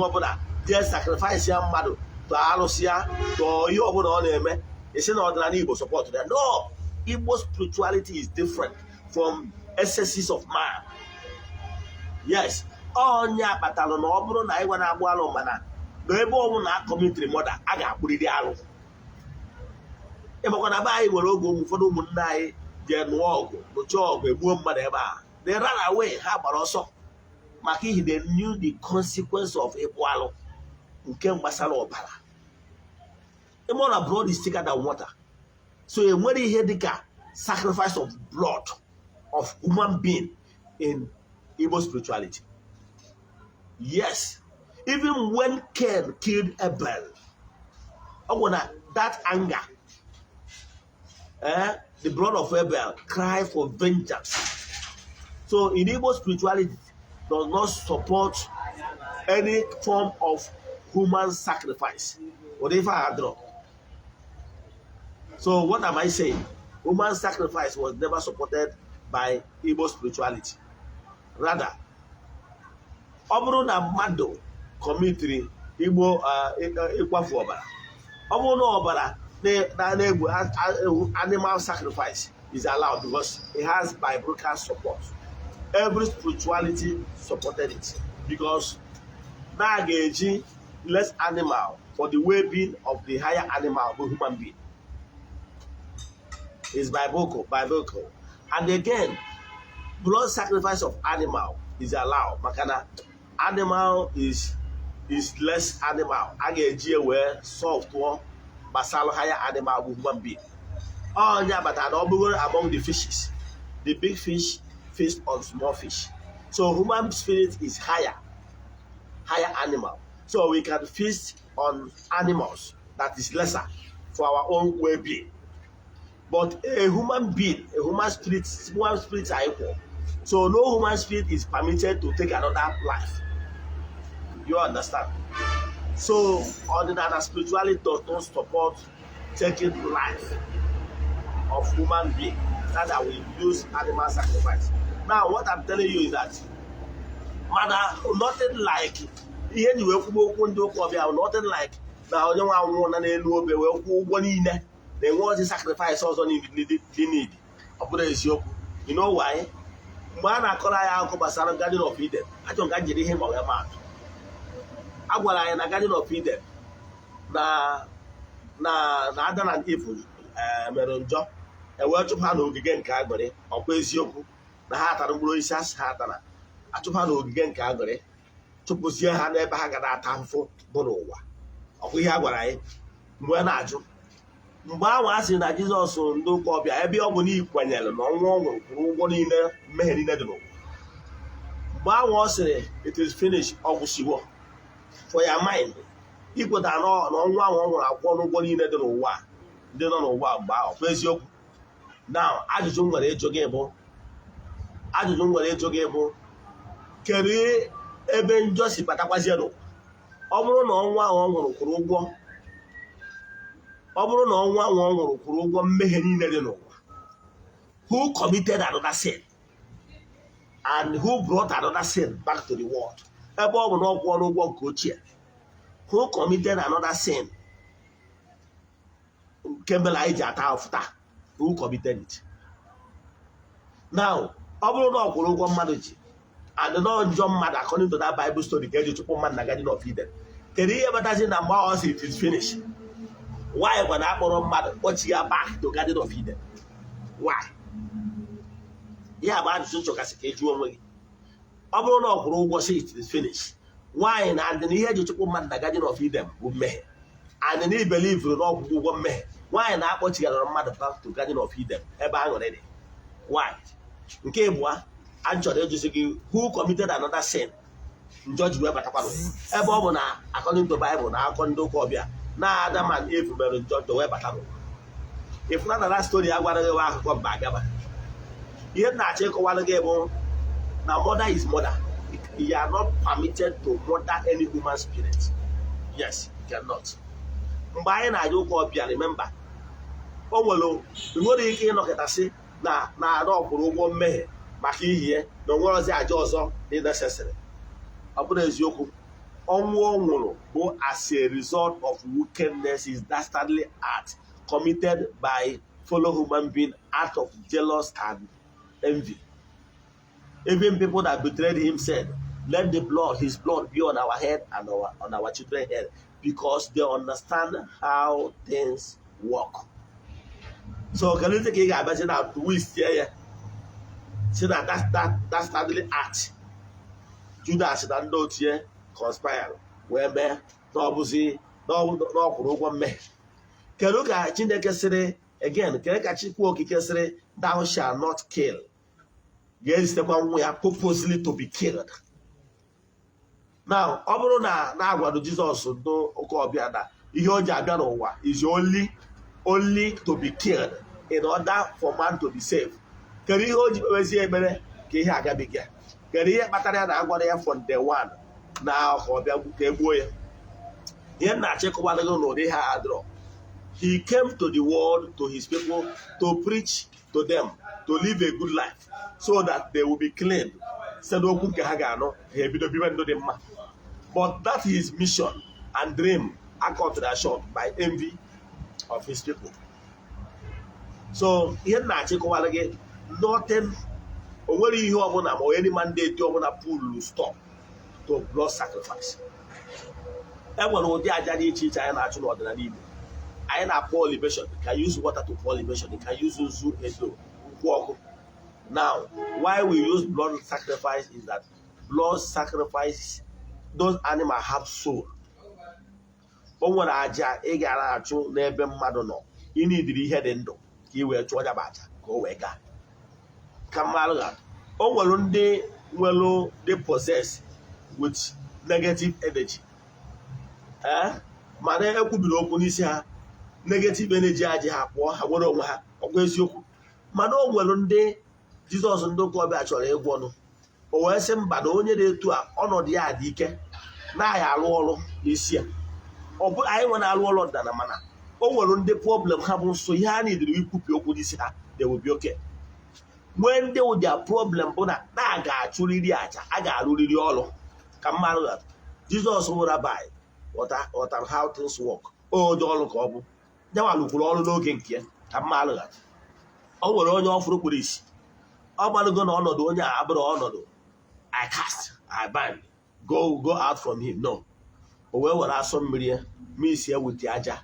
just sacrifice your mother to Alusia to you on name. It's not an Igbo support that. No, Igbo spirituality is different from excesses of man. Yes, onya batalo na oburu na iwa na agbu alu mana no ebe omu na community mother aga akpuriri alu. Ebakwa na ba anyị were ogo ụfọdụ ụmụnne anyị je nụọ ọgụ nụcha ọgụ egbuo mmadụ ebe a. They ran away, ha gbara ọsọ maka ihe they knew the consequence of ịkpụ alụ nke gbasara ọbara. Ịma na blood is thicker than water. So enwere ihe dịka sacrifice of blood of human being in Igbo spirituality. Yes, even when Cain killed Abel, that anger, the blood of Abel cry for vengeance. So in Igbo spirituality does not support any form of human sacrifice, whatever I draw. So what am I saying? Human sacrifice was never supported by Igbo spirituality. Rather, ọ bụrụ na mmadụ kọmitiri Igbo ịkwafu ọbara, ọ bụrụ na ọbara na-egbu animal sacrifice is allowed because it has biblical support. Every spirituality supported it because na ga-eji less animal for the well-being of the higher animal or human being. Is biblical. And again, blood sacrifice of animal is allowed. Makana animal is less animal. Again, where soft one, basal higher animal with human being. Oh yeah, but among the fishes, the big fish feast on small fish. So human spirit is higher animal. So we can feast on animals that is lesser for our own well-being. But a human being, a human spirits are equal. So no human spirit is permitted to take another life. You understand? So ordinary spirituality does not support taking life of human being. That we use animal sacrifice. Now what I'm telling you is that nothing like nothing like now onye nwa anwụ na n'elu obe wee kwụọ ụgwọ niile na-enwe ozi sacrifice ọzọ need. Ọ bụrụ eziokwu. You know why? Mgbe a na-akọrọ anyị akụkọ gbasara Garden of Eden, achọrọ ka njiri ihe ma wee maatụ. A gwara anyị na Garden of Eden na Adam and Eve mere njọ ewee chụpụ ha n'ogige nke agbịrị. Ọkwa eziokwu na ha tara mkpụrụ osisi asị ha tara, achụpụ ha n'ogige nke agbịrị, chụpụzie ha n'ebe ha ga na-ata ahụhụ bụ n'ụwa. Ọkwa ihe a gwara anyị mgbe a na-ajụ mgbe ahụ a sị na Jizọs ndị ụka ọbịa ebe ọ bụ na ikwenyere na ọnwụ ọ nwụrụ kwụrụ ụgwọ niile mmehie niile dị n'ụwa. Mgbe ahụ ọ sịrị it is finished, ọ gwụsiwo. For your mind, ikweta na ọnwụ ahụ ọ nwụrụ akwụkwọ n'ụgwọ niile dị n'ụwa ndị nọ n'ụwa mgbe ahụ. Kwa eziokwu. Now ajụjụ m nwere ịjụ gị bụ kedu ebe njọ si batakwazie n'ụwa? Ọ bụrụ na ọnwụ ahụ ọ nwụrụ kwụrụ ụgwọ mmehie niile dị n'ụwa, who committed another sin and who brought another sin back to the world? Ebe ọ bụ na ọ kwụọ n'ụgwọ nke ochie, who committed another sin nke mere anyị ji ata ahụhụ taa? Who committed it? Now ọ bụrụ na ọ kwụrụ ụgwọ mmadụ ji and nọ njọ mmadụ according to that Bible story ka eji chụpụ mmadụ na Garden of Eden, kedu ihe batazi na mgbe ọ sị it is finished? Why gwa na akpọrọ mmadụ kpọchi ya back to Garden of Eden? Why? Ya bụ ajụjụ nchọkasị ka ejuo onwe gị. Ọ bụrụ na ọ kwụrụ ụgwọ sị it is finished, why na ndị ihe eji chụpụ mmadụ na Garden of Eden bụ mmehie, and na ibelieve na ọgwụgwọ ụgwọ mmehie, why na akpọchighara mmadụ back to Garden of Eden ebe aṅụrị dị? Why? Nke ịbụa, a chọrọ ịjụzi gị who committed another sin njọ ji wee batakwanụ ebe ọ bụ na according to Bible na akụkọ ndị ụka ọbịa na Adam and Eve mere njọ wee batanụ. Ifuna na that story agwara gị akụkọ mba agaba. Ihe na-achọ ịkọwara gị bụ na mother is mother. You are not permitted to murder any human spirit. Yes, you cannot. Mgbe anyị na-aja ụka ọbịa, remember, o nwere ike ịnọkịtasị na ọkwụrụ ụgwọ mmehie maka ihie na onwere ozi aja ọzọ dị necessary. Ọ bụrụ eziokwu, ọnwụ ọ nwụrụ bụ as a result of wickedness, is dastardly act committed by fellow human being out of jealous and envy. Even people that betrayed him said, let his blood be on our head and on our children's head, because they understand how things work. So can you take a imagine now to waste here? See that dastardly act. Judas and those here conspire. Where n'ọbụzi n'ọkwụrụ ụgwọ mmehie. Kedu ka Chineke sịrị again, kedu ka Chukwu okike sịrị thou shall not kill? Ga-ezitekwa nwa ya purposely to be killed. Now ọ bụrụ na agwado Jizọs ndị ụka ọbịa na ihe o ji abịa n'ụwa is only to be killed in order for man to be saved. Kedu ihe o ji kpewezie ekpere ka ihe agabiga? Kedu ihe kpatara ya na agwara ya from day one na ọbịa ka egbuo ya? Ihe na-achịkọwara gị n'ụdị ha adọrọ. He came to the world, to his people, to preach to them, to live a good life, so that they will be clean. Said okwu nke ha ga-anọ ha ebido bibe ndụ dị mma. But that is his mission and dream are cut short by envy of his people. So ihe na-achịkọwara gị nothing, o nwere ihe ọbụla ma any mandate ọbụla pull stop to blood sacrifice. E nwere ụdị aja dị iche iche anyị na-achụ n'ọdịnala Igbo. Anyị na-pour libation. You can use water to pour libation. You can use nzu edo nkwụ ọkụ. Now, why we use blood sacrifice is that blood sacrifice, those animals have soul. O nwere aja ị gara achụ n'ebe mmadụ nọ, ị nidiri ihe dị ndụ ka ị wee chụọ ya bụ aja ka o wee gaa. Ka mmadụ ga, o nwere ndị nwere they possess with negative energy. Mana ekwubiri okwu n'isi ha negative energy aji ha pụọ ha nwere onwe ha ọgwa eziokwu mana o nwere ndị Jizọs ndị ụka ọbịa chọrọ ịgwọ ọnụ o wee sị mba na onye na-etu a ọnọdụ ya dị ike na-aya arụ ọrụ n'isi ya ọ bụ anyị nwere arụ ọrụ ọdịnala mana o nwere ndị problem ha bụ nso ihe a na-ediri ikwupi okwu n'isi ha dewobi oke nwee ndị ụdị problem bụ na a ga-achụrịrị aja a ga-arụrịrị ọrụ ka mmadụ ga Jizọs wụra bai ghọtara how things work onye ọrụ ka ọ bụ nyanwa lụkwuru ọrụ n'oge nke ya ka mmadụ ga o nwere onye ọfụrụ kpụrụ isi ọ gbalụgo na ọnọdụ onye a abụrụ ọnọdụ I cast I bind go out from him no o wee were asọ mmiri ya misi ya wute aja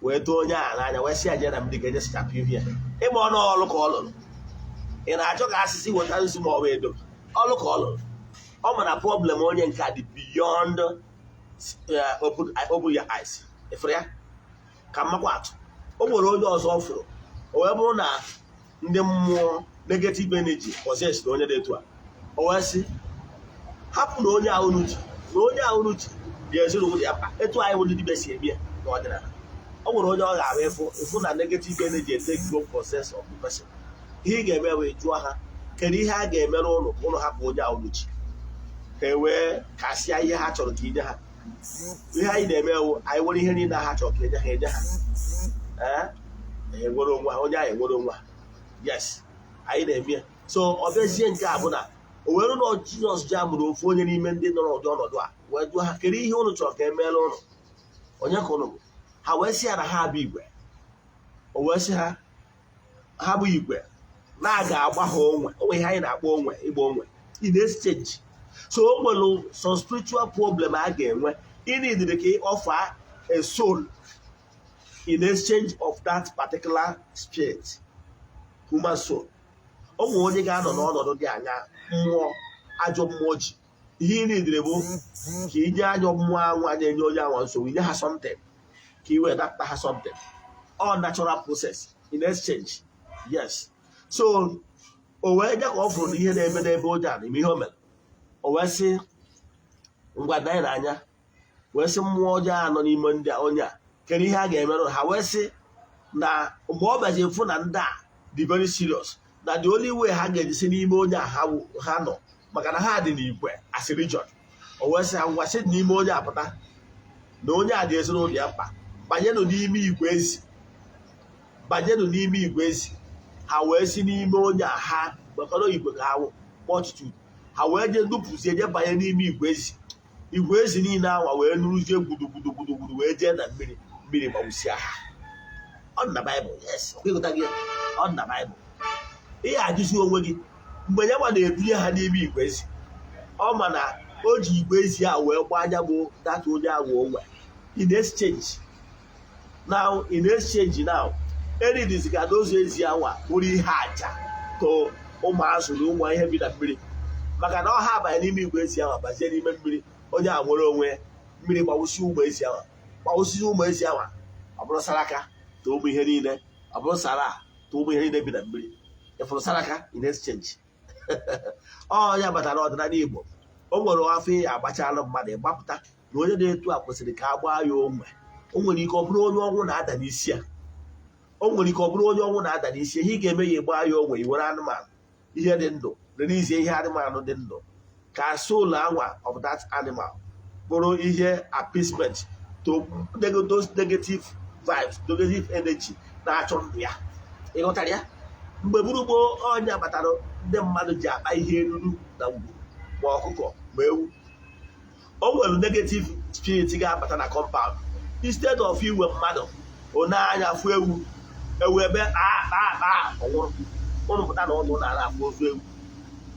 wee too onye a n'anya wee si aja na mdị ga-eje sichapụ ihe ya ịma ọnụ ọrụ ka ọ lụrụ ị na-achọ ka asịsị weta nsi ma ọ bụ edo ọrụ ka ọ lụrụ ọ mana problem onye nke dị beyond open your eyes ifere ya ka mmakwa atụ o nwere onye ọzọ fụrụ o wee bụrụ na ndị mmụọ negative energy possess na onye dị etu a o wee sị hapụ na onye ahụ n'uche na onye ahụ n'uche dị ezinụlọ ya mkpa etu anyị bụ ndị dibịa si eme n'ọdịnala o nwere onye ọ ga-ahụ ịfụ na negative energy take no process of the person ihe ị ga-eme wee jụọ ha kedu ihe a ga-emere ụlọ ka ụlọ hapụ onye ahụ n'uche ka e wee kasịa ihe ha chọrọ ka inye ha ihe anyị na-eme ewu anyị nwere ihe niile ha chọrọ ka enye ha enwere onwe ha onye ahụ enwere onwe ha yes anyị na-eme ya so ọ bịazie nke a bụ na o were na Jizọs ji amụrụ ofu onye n'ime ndị nọ n'ụdị ọnọdụ a wee jụọ ha kedu ihe ụnụ chọrọ ka e meere ụnụ onye ka ụnụ bụ ha wee sị ya na ha bụ igwe o wee sị ha bụ igwe na a ga-agba ha onwe ihe anyị na-akpọ onwe ịgba onwe in exchange so o nwere some spiritual problem a ga-enwe ịnidiri ka offer a soul in exchange of that particular spirit human soul o nwere onye ga-anọ n'ọnọdụ dị anya mmụọ ajọ mmụọ ji ihe ị na-edere bụ ka inye ajọ mmụọ anwụ a na-enye onye anwa nsogbu inye ha something ka iwe dapụta ha something all natural process in exchange yes so o wee nye ka ọ fụrụ na ihe na-eme n'ebe onye a n'ime ihe o mere o wee sị ngwa danye n'anya wee sị mmụọ ọjọọ anọ n'ime ndị onye a kedu ihe a ga-emerụ ha wee sị na mgbe ọ bịazi fụ na ndị a dị very serious na the only way ha ga-ejisi n'ime onye a ha nọ maka na ha dị n'igwe as a region o wee sị ha ngwa sị n'ime onye a pụta na onye a dị ezinụlọ ya mkpa banyenụ n'ime igwe ezi ha wee si n'ime onye a ha gbakọrọ igwe ka ha wụ multitude ha wee jee dupụzie je banye n'ime igwe ezi niile anwa wee nụrụzie gbudugbudugbudu wee jee na mmiri gbawusia ha ọ na Baịbụl yes ọgụta gị ọ na Baịbụl ihe ajụzi onwe gị mgbe ya nwa na-ebunye ha n'ime igwe ezi ọ ma na o ji igwe ezi a wee gbaa anya bụ data onye ahụ onwe in exchange now eridiziga n'ụzọ ezi anwa bụrụ ihe aja to ụmụazụ na ụmụ ihe bi na mmiri maka na ọha abanye n'ime igwe ezi anwa bazie n'ime mmiri onye a nwere onwe mmiri gbawụsi ụmụ ezi anwa ọ bụrụ saraka to ụmụ ihe niile ọ bụrụ sara to ụmụ ihe niile bi na mmiri ịfụrụ saraka in exchange ọ ya batara ọdịnala Igbo o nwere afọ ya agbachala mmadụ ịgbapụta na onye na-etu a kwesịrị ka a gbaa ya onwe o nwere ike ọ bụrụ onye ọnwụ na-ada n'isi ya ihe ị ga-eme ya gbaa ya onwe iwere anụmanụ ihe dị ndụ release ihe anụmanụ dị ndụ ka soul anwa of that animal bụrụ ihe appeasement to those negative vibes negative energy na-achọ ndụ ya ịghọtara ya mgbe gburugburu onye batara ndị mmadụ ji akpa ihe eruru na ngwuru ma ọkụkọ ma ewu o nwere negative spirit ga-abata na compound instead of iwe mmadụ one anya fụ ewu ebe ọnwụrụ ụnụ pụta na ụnụ na-ara afụ ozu ewu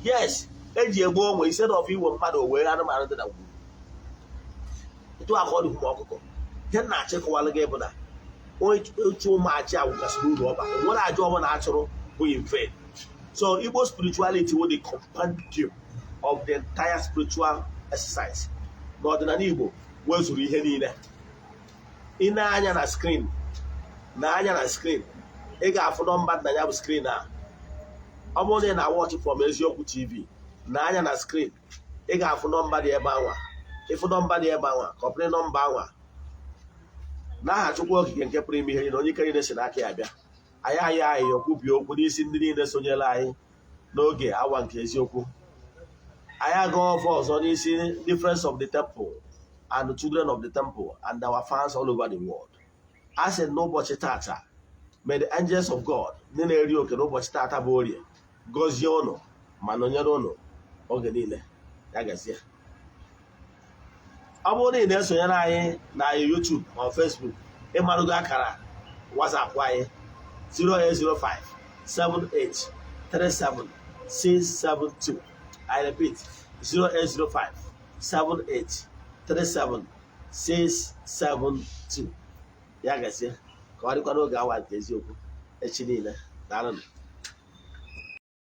yes eji egbu onwe instead of iwe mmadụ wee anụmanụ dị na ngwuru etu aka ọ dị ma ọkụkọ ihe na-achịkọwalụ gị bụ na otu ụmụachi agwụgasịrị uru ọba nwere aja ọbụla achụrụ bụ mfe so Igbo spirituality will the compendium of the entire spiritual exercise n'ọdịnala Igbo wezuru ihe niile ị na-anya na screen ị ga-afụ nọmba na ya bụ screen a ọ bụrụ na ị na-watch from Eziokwu TV na-anya na screen ị ga-afụ nọmba dị ebe anwa ịfụ nọmba dị ebe anwa kọpịrị nọmba anwa n'aha Chukwu okike nke pụrụ ime ihe niile, onye ike niile si n'aka ya bịa, anyị okwubi okwu n'isi ndị niile sonyere anyị n'oge awa nke eziokwu. Anyị aga ọzọ n'isi the friends of the temple and the children of the temple and our fans all over the world. A sị n'ụbọchị tata, may the angels of God ndị na-eri oke n'ụbọchị tata bụ orie gọzie ụnụ ma nọnyere ụnụ oge niile. Ya gazie. Ọ bụrụ na ị na-esonyere anyị na YouTube ma Facebook, ịmarụgo akara WhatsApp anyị 08057837672. I repeat, 08057837672. Ya gazie ka ọ dịkwa n'oge awa nke eziokwu echi niile. Daalụ.